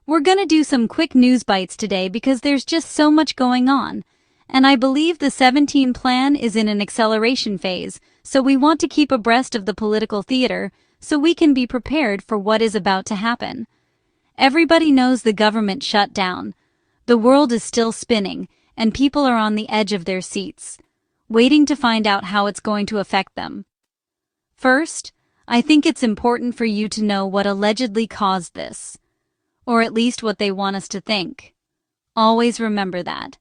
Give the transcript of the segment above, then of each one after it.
We're gonna do some quick news bites today because there's just so much going on. And I believe the 17 plan is in an acceleration phase, so we want to keep abreast of the political theater so we can be prepared for what is about to happen. Everybody knows the government shut down. The world is still spinning, and people are on the edge of their seats, waiting to find out how it's going to affect them. First, I think it's important for you to know what allegedly caused this, or at least what they want us to think. Always remember that.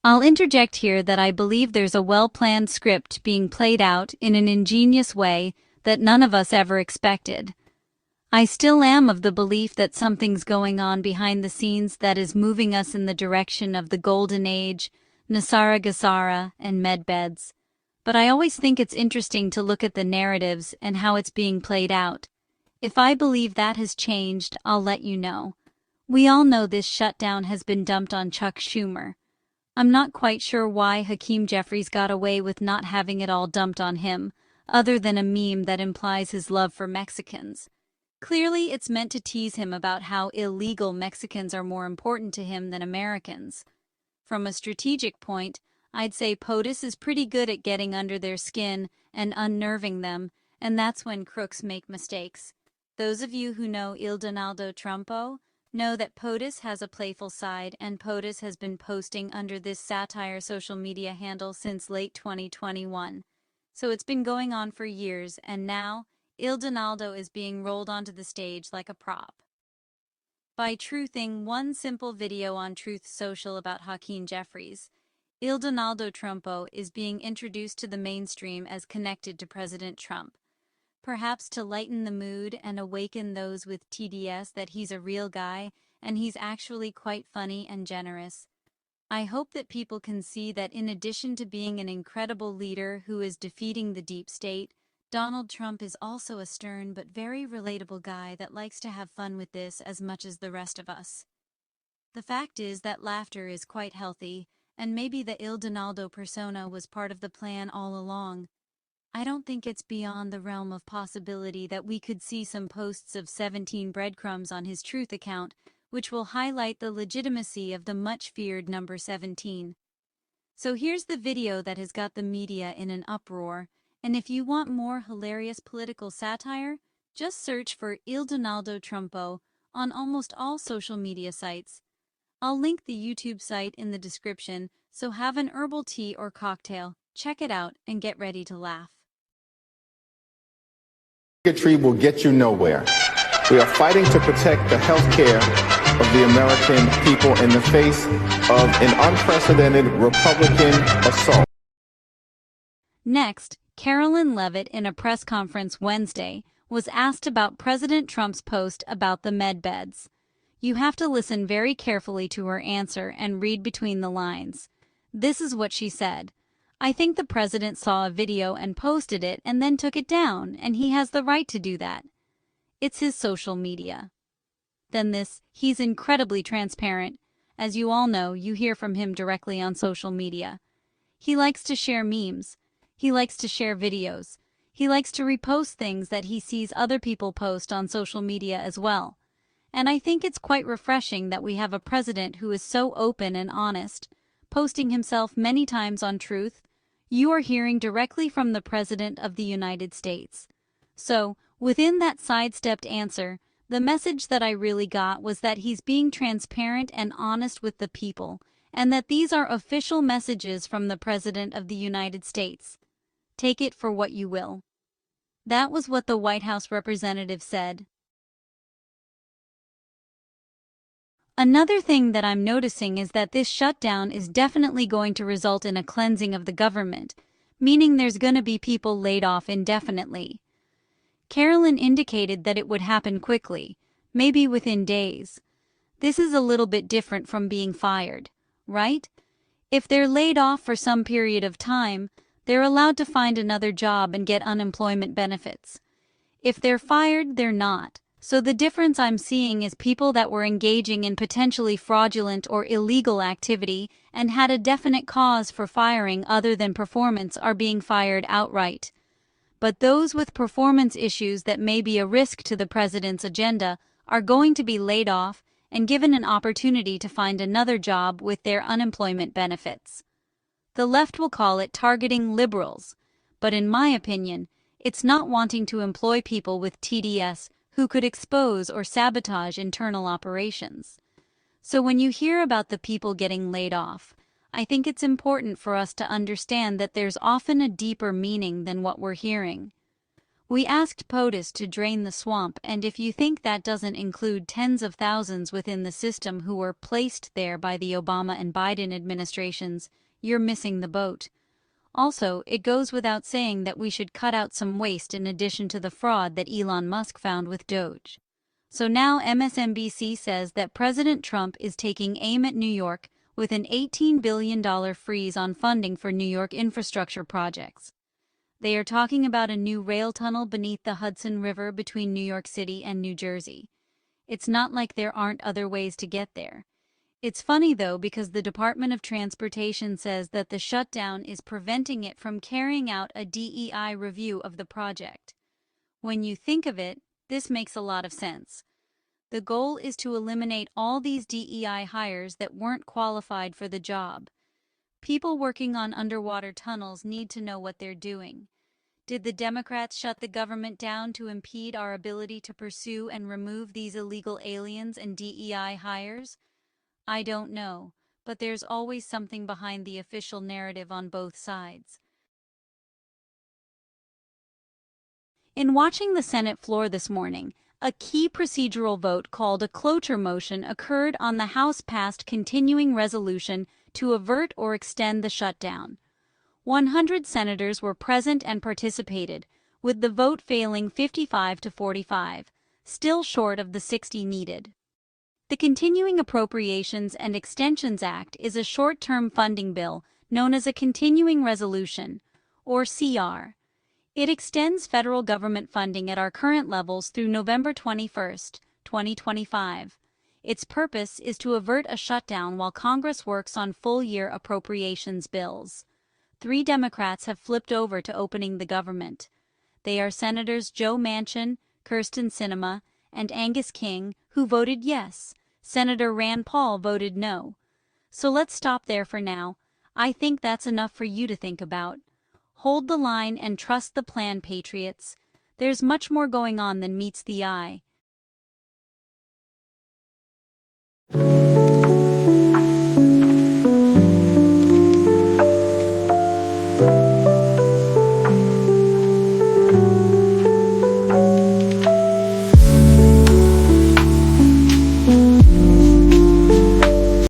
I'll interject here that I believe there's a well-planned script being played out in an ingenious way that none of us ever expected. I still am of the belief that something's going on behind the scenes that is moving us in the direction of the Golden Age, Nasara Gasara, and medbeds. But I always think it's interesting to look at the narratives and how it's being played out. If I believe that has changed, I'll let you know. We all know this shutdown has been dumped on Chuck Schumer. I'm not quite sure why Akeem Jeffries got away with not having it all dumped on him, other than a meme that implies his love for Mexicans. Clearly, it's meant to tease him about how illegal Mexicans are more important to him than Americans. From a strategic point, I'd say POTUS is pretty good at getting under their skin and unnerving them, and that's when crooks make mistakes. Those of you who know Donaldo Trumpo know that POTUS has a playful side, and POTUS has been posting under this Satire social media handle since late 2021. So it's been going on for years, and now Donaldo is being rolled onto the stage like a prop. By truthing one simple video on Truth Social about Akeem Jeffries, Donaldo Trumpo is being introduced to the mainstream as connected to President Trump. Perhaps to lighten the mood and awaken those with TDS that he's a real guy and he's actually quite funny and generous. I hope that people can see that in addition to being an incredible leader who is defeating the deep state, Donald Trump is also a stern but very relatable guy that likes to have fun with this as much as the rest of us. The fact is that laughter is quite healthy, and maybe the Donaldo persona was part of the plan all along. I don't think it's beyond the realm of possibility that we could see some posts of 17 breadcrumbs on his Truth account, which will highlight the legitimacy of the much-feared number 17. So here's the video that has got the media in an uproar, and if you want more hilarious political satire, just search for Donaldo Trumpo on almost all social media sites. I'll link the YouTube site in the description, so have an herbal tea or cocktail, check it out, and get ready to laugh. Bigotry will get you nowhere. We are fighting to protect the health care of the American people in the face of an unprecedented Republican assault. Next, Carolyn Leavitt in a press conference Wednesday was asked about President Trump's post about the medbeds. You have to listen very carefully to her answer and read between the lines. This is what she said. I think the president saw a video and posted it and then took it down, and he has the right to do that. It's his social media. Then he's incredibly transparent. As you all know, you hear from him directly on social media. He likes to share memes. He likes to share videos. He likes to repost things that he sees other people post on social media as well. And I think it's quite refreshing that we have a president who is so open and honest, posting himself many times on Truth. You are hearing directly from the President of the United States. So, within that sidestepped answer, the message that I really got was that he's being transparent and honest with the people, and that these are official messages from the President of the United States. Take it for what you will. That was what the White House representative said. Another thing that I'm noticing is that this shutdown is definitely going to result in a cleansing of the government, meaning there's going to be people laid off indefinitely. Carolyn indicated that it would happen quickly, maybe within days. This is a little bit different from being fired, right? If they're laid off for some period of time, they're allowed to find another job and get unemployment benefits. If they're fired, they're not. So the difference I'm seeing is people that were engaging in potentially fraudulent or illegal activity and had a definite cause for firing other than performance are being fired outright. But those with performance issues that may be a risk to the president's agenda are going to be laid off, and given an opportunity to find another job with their unemployment benefits. The left will call it targeting liberals, but in my opinion, it's not wanting to employ people with TDS who could expose or sabotage internal operations. So when you hear about the people getting laid off, I think it's important for us to understand that there's often a deeper meaning than what we're hearing. We asked POTUS to drain the swamp, and if you think that doesn't include tens of thousands within the system who were placed there by the Obama and Biden administrations, you're missing the boat. Also, it goes without saying that we should cut out some waste in addition to the fraud that Elon Musk found with Doge. So now MSNBC says that President Trump is taking aim at New York with an $18 billion freeze on funding for New York infrastructure projects. They are talking about a new rail tunnel beneath the Hudson River between New York City and New Jersey. It's not like there aren't other ways to get there. It's funny though because the Department of Transportation says that the shutdown is preventing it from carrying out a DEI review of the project. When you think of it, this makes a lot of sense. The goal is to eliminate all these DEI hires that weren't qualified for the job. People working on underwater tunnels need to know what they're doing. Did the Democrats shut the government down to impede our ability to pursue and remove these illegal aliens and DEI hires? I don't know, but there's always something behind the official narrative on both sides. In watching the Senate floor this morning, a key procedural vote called a cloture motion occurred on the House-passed continuing resolution to avert or extend the shutdown. 100 senators were present and participated, with the vote failing 55 to 45, still short of the 60 needed. The Continuing Appropriations and Extensions Act is a short-term funding bill known as a continuing resolution, or CR. It extends federal government funding at our current levels through November 21, 2025. Its purpose is to avert a shutdown while Congress works on full-year appropriations bills. 3 Democrats have flipped over to opening the government. They are Senators Joe Manchin, Kyrsten Sinema, and Angus King, who voted yes. Senator Rand Paul voted no. So let's stop there for now. I think that's enough for you to think about. Hold the line and trust the plan, patriots. There's much more going on than meets the eye.